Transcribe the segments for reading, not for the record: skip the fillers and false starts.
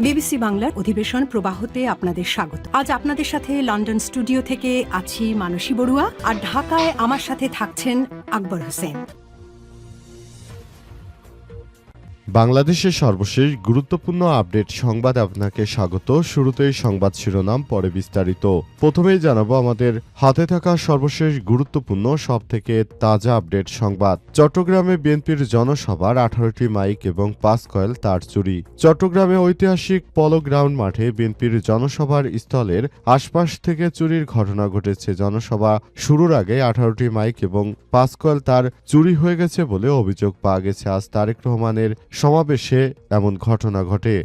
BBC বাংলার অধিবেশন প্রবাহতে আপনাদের স্বাগত। আজ আপনাদের সাথে লন্ডন স্টুডিও থেকে আছি মানসী বড়ুয়া, আর ঢাকায় আমার সাথে থাকছেন আকবর হোসেন। বাংলাদেশের সর্বশেষ গুরুত্বপূর্ণ আপডেট সংবাদ আপনাকে স্বাগত। শুরুতেই সংবাদ শিরোনাম, পরে বিস্তারিত। প্রথমেই জানাবো আমাদের হাতে থাকা সর্বশেষ গুরুত্বপূর্ণ সবথেকে তাজা আপডেট সংবাদ। চট্টগ্রামে বিএনপির জনসভার 18টি মাইক এবং 5 কয়েল তার চুরি। চট্টগ্রামে ঐতিহাসিক পলো গ্রাউন্ড মাঠে বিএনপির জনসভার স্থলের আশপাশ থেকে চুরির ঘটনা ঘটেছে। জনসভা শুরুর আগে 18টি মাইক এবং 5 কয়েল তার চুরি হয়ে গেছে বলে অভিযোগ পাওয়া গেছে। আজ তারেক রহমানের সমাবেশে এমন ঘটনা ঘটে।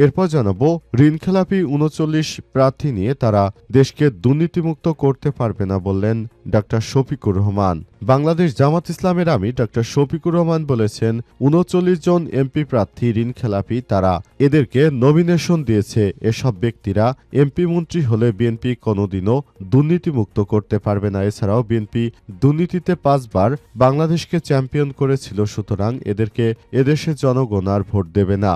এরপর জানাবো ঋণখেলাপি 39 প্রার্থী নিয়ে তারা দেশকে দুর্নীতিমুক্ত করতে পারবে না বললেন ডক্টর শফিকুর রহমান। বাংলাদেশ জামাত ইসলামের আমির ডক্টর শফিকুর রহমান বলেছেন, 39 জন এমপি প্রার্থী ঋণখেলাপি, তারা এদেরকে নমিনেশন দিয়েছে। এসব ব্যক্তিরা এমপি মন্ত্রী হলে বিএনপি কোনোদিনও দুর্নীতিমুক্ত করতে পারবে না। এছাড়াও বিএনপি দুর্নীতিতে 5 বার বাংলাদেশকে চ্যাম্পিয়ন করেছিল, সুতরাং এদেরকে এদেশের জনগণ আর ভোট দেবে না।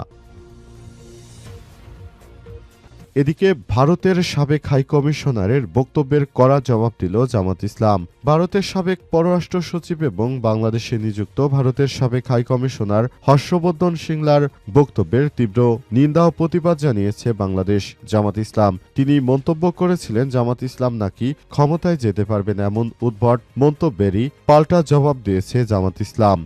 এদিকে ভারতের সাবেক হাইকমিশনারের বক্তব্যের কড়া জবাব দিল জামাত ইসলাম। ভারতের সাবেক পররাষ্ট্র সচিব এবং বাংলাদেশে নিযুক্ত ভারতের সাবেক হাইকমিশনার হর্ষবর্ধন সিংলার বক্তব্যের তীব্র নিন্দা ও প্রতিবাদ জানিয়েছে বাংলাদেশ জামাত ইসলাম। তিনি মন্তব্য করেছিলেন, জামাত ইসলাম নাকি ক্ষমতায় যেতে পারবে না। এমন উদ্ভট মন্তব্যেরই পাল্টা জবাব দিয়েছে জামাত ইসলাম।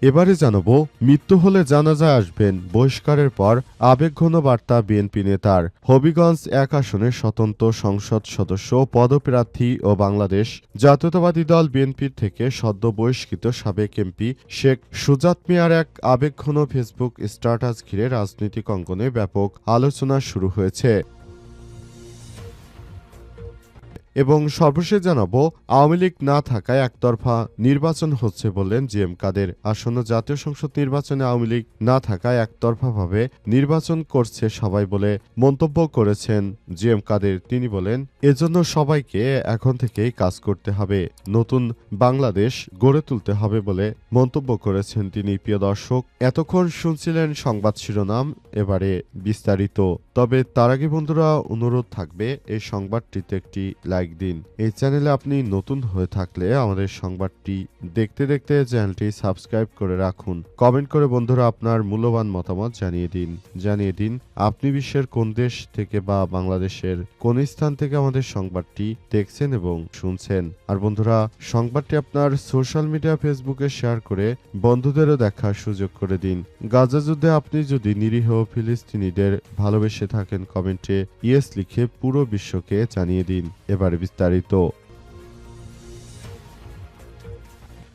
এবারে জানাবো মৃত্যু হলে জানাজায় আসবেন, বহিষ্কারের পর আবেগঘন বার্তা বিএনপি নেতার। হবিগঞ্জ 1 আসনের স্বতন্ত্র সংসদ সদস্য পদপ্রার্থী ও বাংলাদেশ জাতীয়তাবাদী দল বিএনপির থেকে সদ্য বহিষ্কৃত সাবেক এমপি শেখ সুজাত মিয়ার এক আবেগঘন ফেসবুক স্ট্যাটাস ঘিরে রাজনৈতিক অঙ্গনে ব্যাপক আলোচনা শুরু হয়েছে। এবং সর্বশেষ জানাবো আওয়ামী লীগ না থাকায় একতরফা নির্বাচন হচ্ছে বললেন জিএম কাদের। আসন্ন জাতীয় সংসদ নির্বাচনে আওয়ামী লীগ না থাকায় একতরফাভাবে নির্বাচন করছে সবাই বলে মন্তব্য করেছেন জিএম কাদের। তিনি বলেন, এজন্য সবাইকে এখন থেকেই কাজ করতে হবে, নতুন বাংলাদেশ গড়ে তুলতে হবে বলে মন্তব্য করেছেন তিনি। প্রিয় দর্শক, এতক্ষণ শুনছিলেন সংবাদ শিরোনাম, এবারে বিস্তারিত। তবে তার আগে বন্ধুরা অনুরোধ থাকবে, এই সংবাদটিতে একটি লাইক দিন। এই চ্যানেলে আপনি নতুন হয়ে থাকলে আমাদের সংবাদটি দেখতে দেখতে চ্যানেলটি সাবস্ক্রাইব করে রাখুন। কমেন্ট করে বন্ধুরা আপনার মূল্যবান মতামত জানিয়ে দিন আপনি বিশ্বের কোন দেশ থেকে বা বাংলাদেশের কোন স্থান থেকে আমাদের সংবাদটি দেখছেন এবং শুনছেন। আর বন্ধুরা, সংবাদটি আপনার সোশ্যাল মিডিয়া ফেসবুকে শেয়ার করে বন্ধুদেরও দেখার সুযোগ করে দিন। গাজা যুদ্ধে আপনি যদি নিরীহ ফিলিস্তিনিদের ভালোবেসে থাকেন, কমেন্টে ইয়েস লিখে পুরো বিশ্বকে জানিয়ে দিন। এবারে বিস্তারিত।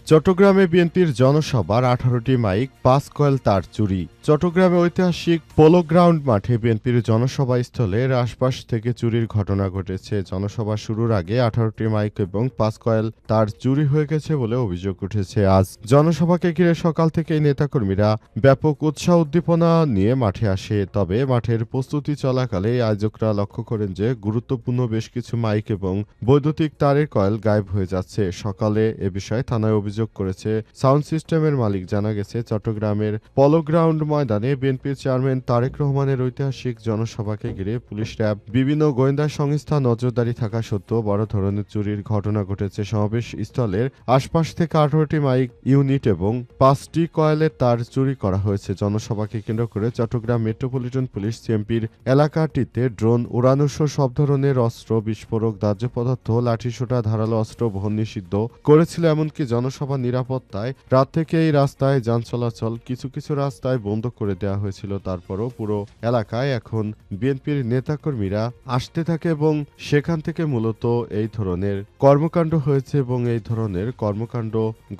চট্টগ্রামে বিএনপির জনসভার 18টি মাইক 5 কয়েল তার চুরি। চট্টগ্রামে ঐতিহাসিক পোলো গ্রাউন্ড মাঠে বিএনপির জনসভা স্থলের আশপাশ থেকে চুরির ঘটনা ঘটেছে। জনসভা শুরুর আগে 18টি মাইক এবং 5 কয়েল তার চুরি হয়ে গেছে বলে অভিযোগ উঠেছে। আজ জনসভাকে ঘিরে সকাল থেকেই নেতাকর্মীরা ব্যাপক উৎসাহ উদ্দীপনা নিয়ে মাঠে আসে। তবে মাঠের প্রস্তুতি চলাকালে আয়োজকরা লক্ষ্য করেন যে গুরুত্বপূর্ণ বেশ কিছু মাইক এবং বৈদ্যুতিক তারের কয়েল গায়েব হয়ে যাচ্ছে। সকালে এ বিষয়ে থানায় অভিযোগ করেছে সাউন্ড সিস্টেমের মালিক। জানা গেছে, চট্টগ্রামের পলো গ্রাউন্ড ময়দানে বিএনপির চেয়ারম্যান তারেক রহমানের ঐতিহাসিক জনসভাকে ঘিরে পুলিশ, র্যাব, বিভিন্ন গোয়েন্দা সংস্থা নজরদারি থাকা সত্ত্বেও বড় ধরনের চুরির ঘটনা ঘটেছে। সমাবেশ স্থলের আশপাশ থেকে 18টি মাইক ইউনিট এবং 5টি কয়েলের তার চুরি করা হয়েছে। জনসভাকে কেন্দ্র করে চট্টগ্রাম মেট্রোপলিটন পুলিশ সিএমপির এলাকাটিতে ড্রোন উড়ানো সহ সব ধরনের অস্ত্র, বিস্ফোরক, দাহ্য পদার্থ, লাঠিসোঁটা, ধারালো অস্ত্র বহন নিষিদ্ধ করেছিল। এমনকি জনসভা নিরাপত্তায় রাত থেকে এই রাস্তায় যান চলাচল কিছু রাস্তায় বন্ধ করে দেওয়া হয়েছিল। তারপরও পুরো এলাকায় এখন বিএনপির নেতাকর্মীরা আসতে থাকে এবং সেখান থেকে মূলত এই ধরনের কর্মকাণ্ড হয়েছে। এবং এই ধরনের কর্মকাণ্ড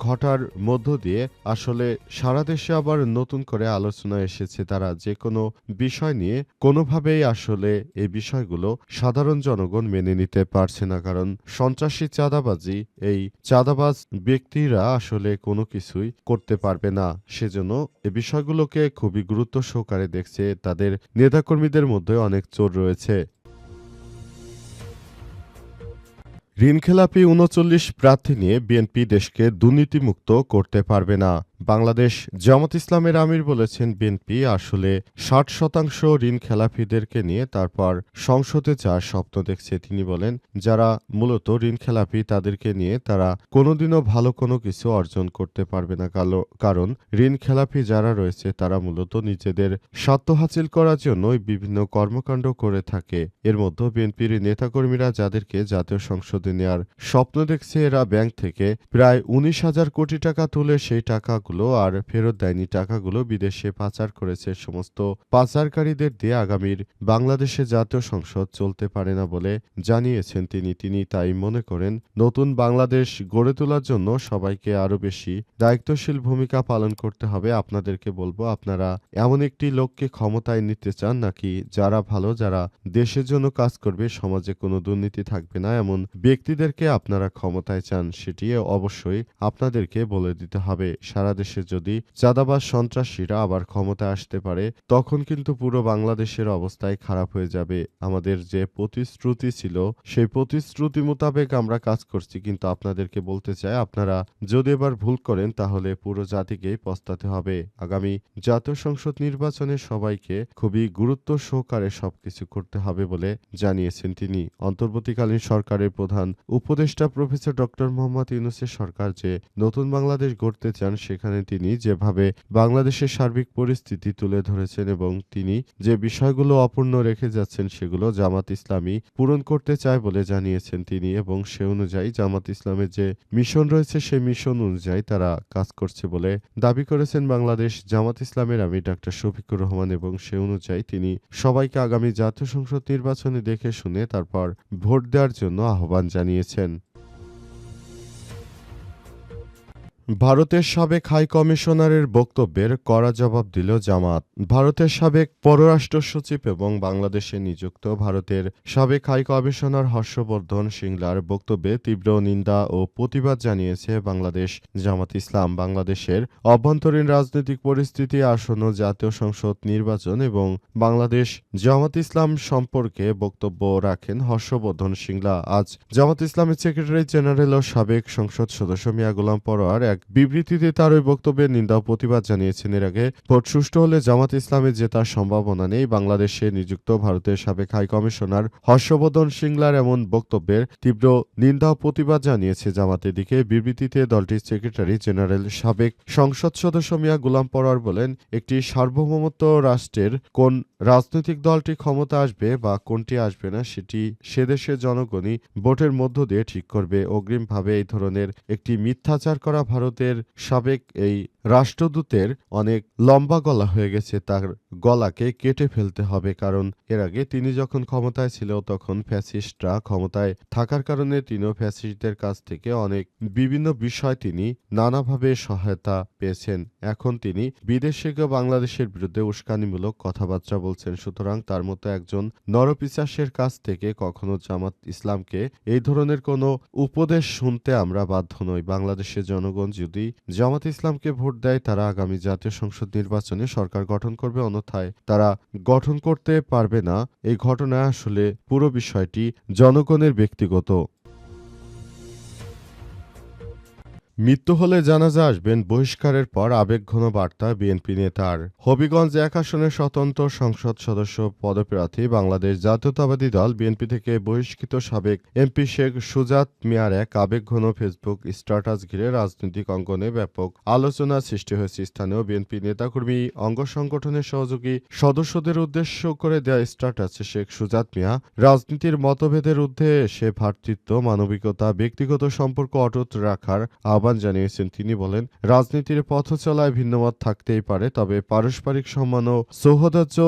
ঘটার মধ্য দিয়ে আসলে সারা দেশে আবার নতুন করে আলোচনা এসেছে। তারা যে কোনো বিষয় নিয়ে কোনোভাবেই আসলে এই বিষয়গুলো সাধারণ জনগণ মেনে নিতে পারছে না, কারণ সন্ত্রাসী চাঁদাবাজি, এই চাঁদাবাজ ব্যক্তিরা আসলে কোনো কিছুই করতে পারবে না। সেজন্য এই বিষয়গুলোকে খুবই গুরুত্ব সহকারে দেখছে। তাদের নেতাকর্মীদের মধ্যে অনেক চোর রয়েছে। ঋণখেলাপি ৩৯ প্রার্থী নিয়ে বিএনপি দেশকে দুর্নীতিমুক্ত করতে পারবে না। বাংলাদেশ জামাত ইসলামের আমির বলেছেন, বিএনপি আসলে ৬০% ঋণখেলাপিদেরকে নিয়ে তারপর সংসদে যাওয়ার স্বপ্ন দেখছে। তিনি বলেন, যারা মূলত ঋণখেলাপি তাদেরকে নিয়ে তারা কোনোদিনও ভালো কোনো কিছু অর্জন করতে পারবে না। কারণ ঋণখেলাপি যারা রয়েছে তারা মূলত নিজেদের স্বার্থ হাসিল করার জন্যই বিভিন্ন কর্মকাণ্ড করে থাকে। এর মধ্যে বিএনপির নেতাকর্মীরা যাদেরকে জাতীয় সংসদে নেয়ার স্বপ্ন দেখছে, এরা ব্যাংক থেকে প্রায় ১৯,০০০ কোটি টাকা তুলে সেই টাকাগুলো আর ফেরত দেয়নি। টাকাগুলো বিদেশে পাচার করেছে। সমস্ত পাচারকারীদের দিয়ে আগামীর বাংলাদেশে জাতীয় সংসদ চলতে পারে না বলে জানিয়েছেন তিনি তাই মনে করেন, নতুন বাংলাদেশ গড়ে তোলার জন্য সবাইকে আরও বেশি দায়িত্বশীল ভূমিকা পালন করতে হবে। আপনাদেরকে বলবো, আপনারা এমন একটি লোককে ক্ষমতায় নিতে চান নাকি যারা ভালো, যারা দেশের জন্য কাজ করবে, সমাজে কোনো দুর্নীতি থাকবে না, এমন ব্যক্তিদেরকে আপনারা ক্ষমতায় চান? সেটি অবশ্যই আপনাদেরকে বলে দিতে হবে। সারা দেশে যদি চাঁদাবাজ সন্ত্রাসীরা আবার ক্ষমতায় আসতে পারে, তখন কিন্তু পুরো বাংলাদেশের অবস্থায় খারাপ হয়ে যাবে। আমাদের যে প্রতিশ্রুতি ছিল সেই প্রতিশ্রুতি মোতাবেক আমরা কাজ করছি, কিন্তু আপনাদেরকে বলতে চাই, আপনারা যদি এবার ভুল করেন তাহলে পুরো জাতিকেই পস্তাতে হবে। আগামী জাতীয় সংসদ নির্বাচনে সবাইকে খুবই গুরুত্ব সহকারে সবকিছু করতে হবে বলে জানিয়েছেন তিনি। অন্তর্বর্তীকালীন সরকারের প্রধান উপদেষ্টা প্রফেসর ডক্টর মোহাম্মদ ইউনূসের সরকার যে নতুন বাংলাদেশ গড়তে চান, সেখানে তিনি যেভাবে বাংলাদেশের সার্বিক পরিস্থিতি তুলে ধরেছেন এবং তিনি যে বিষয়গুলো অপূর্ণ রেখে যাচ্ছেন, সেগুলো জামাত ইসলামী পূরণ করতে চায় বলে জানিয়েছেন তিনি। এবং সে অনুযায়ী জামাত ইসলামের যে মিশন রয়েছে, সেই মিশন অনুযায়ী তারা কাজ করছে বলে দাবি করেছেন বাংলাদেশ জামাত ইসলামের আমির ডাক্তার শফিকুর রহমান। এবং সে অনুযায়ী তিনি সবাইকে আগামী জাতীয় সংসদ নির্বাচনে দেখে শুনে তারপর ভোট দেওয়ার জন্য আহ্বান জানিয়েছেন। ভারতের সাবেক হাই কমিশনারের বক্তব্যের কড়া জবাব দিল জামাত। ভারতের সাবেক পররাষ্ট্র সচিব এবং বাংলাদেশে নিযুক্ত ভারতের সাবেক হাই কমিশনার হর্ষবর্ধন সিংলার বক্তব্যে তীব্র নিন্দা ও প্রতিবাদ জানিয়েছে বাংলাদেশ জামাত ইসলাম। বাংলাদেশের অভ্যন্তরীণ রাজনৈতিক পরিস্থিতি, আসন্ন জাতীয় সংসদ নির্বাচন এবং বাংলাদেশ জামাত ইসলাম সম্পর্কে বক্তব্য রাখেন হর্ষবর্ধন সিংলা। আজ জামাত ইসলামের সেক্রেটারি জেনারেল ও সাবেক সংসদ সদস্য মিয়া গোলাম পরোয়ার এক বিবৃতিতে তার ওই বক্তব্যের নিন্দা ও প্রতিবাদ জানিয়েছেন। এর আগে ভোট সুষ্ঠু হলে জামাত ইসলামের জেতার সম্ভাবনা নেই। বাংলাদেশে নিযুক্ত ভারতের সাবেক হাই কমিশনার হর্ষবর্ধন সিংলার এমন বক্তব্যের তীব্র নিন্দা ও প্রতিবাদ জানিয়েছে জামাতের দিকে। বিবৃতিতে দলটির সেক্রেটারি জেনারেল সাবেক সংসদ সদস্য মিয়া গোলাম পরোয়ার বলেন, একটি সার্বভৌমত্ব রাষ্ট্রের কোন রাজনৈতিক দলটি ক্ষমতা আসবে বা কোনটি আসবে না, সেটি সে দেশের জনগণই ভোটের মধ্য দিয়ে ঠিক করবে। অগ্রিমভাবে এই ধরনের একটি মিথ্যাচার করা ভারতের সাবেক এই রাষ্ট্রদূতের অনেক লম্বা গলা হয়ে গেছে, তার গলাকে কেটে ফেলতে হবে। কারণ এর আগে তিনি যখন ক্ষমতায় ছিল তখন ফ্যাসিস্টরা ক্ষমতায় থাকার কারণে তিনিও ফ্যাসিস্টদের কাছ থেকে অনেক বিভিন্ন বিষয় তিনি নানাভাবে সহায়তা পেয়েছেন। এখন তিনি বিদেশে গিয়ে বাংলাদেশের বিরুদ্ধে উস্কানিমূলক কথাবার্তা বলছেন। সুতরাং তার মতো একজন নরপিশাচের কাছ থেকে কখনো জামাত ইসলামকে এই ধরনের কোনো উপদেশ শুনতে আমরা বাধ্য নই। বাংলাদেশের জনগণ যদি জামাত ইসলামকে ভোট দেয়, তারা আগামী জাতীয় সংসদ নির্বাচনে সরকার গঠন করবে, অন্যথায় তারা গঠন করতে পারবে না। এই ঘটনায় আসলে পুরো বিষয়টি জনগণের ব্যক্তিগত। মৃত্যু হলে জানাজা আসবেন, বহিষ্কারের পর আবেগঘন বার্তা বিএনপি নেতার। হবিগঞ্জ ১ আসনের স্বতন্ত্র সংসদ সদস্য পদপ্রার্থী বাংলাদেশ জাতীয়তাবাদী দল বিএনপি থেকে বহিষ্কৃত সাবেক এমপি শেখ সুজাত মিয়ার এক আবেগঘন ফেসবুক স্ট্যাটাস ঘিরে রাজনৈতিক অঙ্গনে ব্যাপক আলোচনার সৃষ্টি হয়েছে। স্থানীয় বিএনপি নেতাকর্মী, অঙ্গ সংগঠনের সহযোগী সদস্যদের উদ্দেশ্য করে দেয়া স্ট্যাটাসে শেখ সুজাত মিয়া রাজনীতির মতভেদের ঊর্ধ্বে এসে ভ্রাতৃত্ব, মানবিকতা, ব্যক্তিগত সম্পর্ক অটুট রাখার আহ্বান জানিয়েছেন। তিনি বলেন, রাজনীতির পথ চলায় ভিন্নমত থাকতেই পারে, তবে পারস্পরিক সম্মান ও সৌহার্দ্য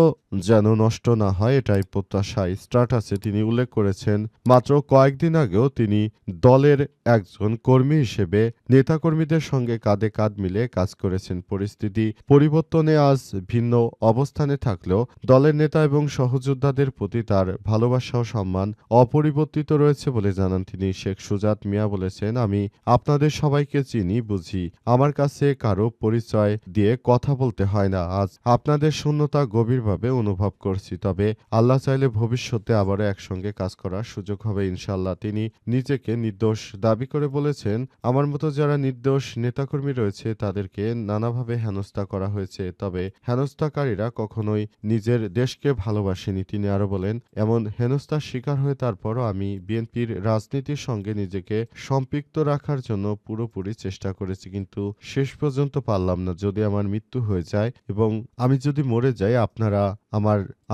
যেন নষ্ট না হয়, এটাই প্রত্যাশা। স্ট্যাটাসে তিনি উল্লেখ করেছেন, মাত্র কয়েকদিন আগেও তিনি দলের একজন কর্মী হিসেবে নেতাকর্মীদের সঙ্গে কাঁধে কাঁধ মিলে কাজ করেছেন। পরিস্থিতি পরিবর্তনে আজ ভিন্ন অবস্থানে থাকলেও দলের নেতা এবং সহযোদ্ধাদের প্রতি তার ভালোবাসা ও সম্মান অপরিবর্তিত রয়েছে বলে জানান তিনি। শেখ সুজাত মিয়া বলেছেন, আমি আপনাদের সবাইকে সবাইকে চিনি বুঝি। আমার কাছে কারো পরিচয় দিয়ে কথা বলতে হয় না। আজ আপনাদের শূন্যতা গভীরভাবে অনুভব করছি। তবে আল্লাহ চাইলে ভবিষ্যতে আবারও একসঙ্গে কাজ করার সুযোগ হবে ইনশাআল্লাহ। তিনি নিজেকে নির্দোষ দাবি করে বলেছেন, আমার মতো যারা নির্দোষ নেতাকর্মী রয়েছে তাদেরকে নানাভাবে হেনস্থা করা হয়েছে। তবে হেনস্থাকারীরা কখনোই নিজের দেশকে ভালোবাসেনি। তিনি আরো বলেন, এমন হেনস্থার শিকার হয়ে তারপরও আমি বিএনপির রাজনীতির সঙ্গে নিজেকে সম্পৃক্ত রাখার জন্য পুরোপুরি চেষ্টা করেছি, কিন্তু শেষ পর্যন্ত পারলাম না। যদি আমার মৃত্যু হয়ে যায় এবং আমি যদি মরে যাই, আপনারা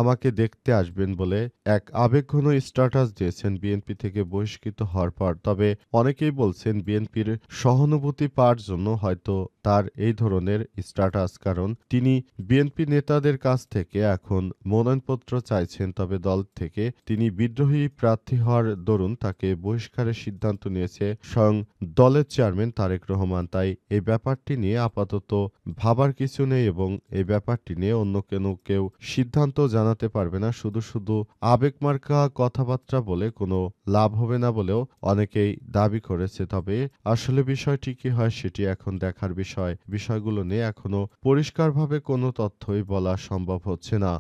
আমাকে দেখতে আসবেন বলে এক আবেগঘন স্ট্যাটাস দিয়েছেন বিএনপি থেকে বহিষ্কৃত হওয়ার পর। তবে অনেকেই বলছেন বিএনপির সহানুভূতি পাওয়ার জন্য হয়তো তার এই ধরনের স্ট্যাটাস, কারণ তিনি বিএনপি নেতাদের কাছ থেকে এখন মনোনয়নপত্র চাইছেন। তবে দল থেকে তিনি বিদ্রোহী প্রার্থী হওয়ার দরুন তাকে বহিষ্কারের সিদ্ধান্ত নিয়েছে স্বয়ং দলের চেয়ারম্যান তারেক রহমান। তাই এই ব্যাপারটি নিয়ে আপাতত ভাবার কিছু নেই এবং এই ব্যাপারটি নিয়ে অন্য কেউ সিদ্ধান্ত জানাতে পারবে না। শুধু আবেগমার্কা কথাবার্তা বলে কোনো লাভ হবে না বলেও অনেকেই দাবি করেছে। তবে আসলে বিষয়টি কি হয় সেটি এখন দেখার বিষয়। বিষয়গুলো নিয়ে এখনো পরিষ্কারভাবে কোনো তথ্যই বলা সম্ভব হচ্ছে না।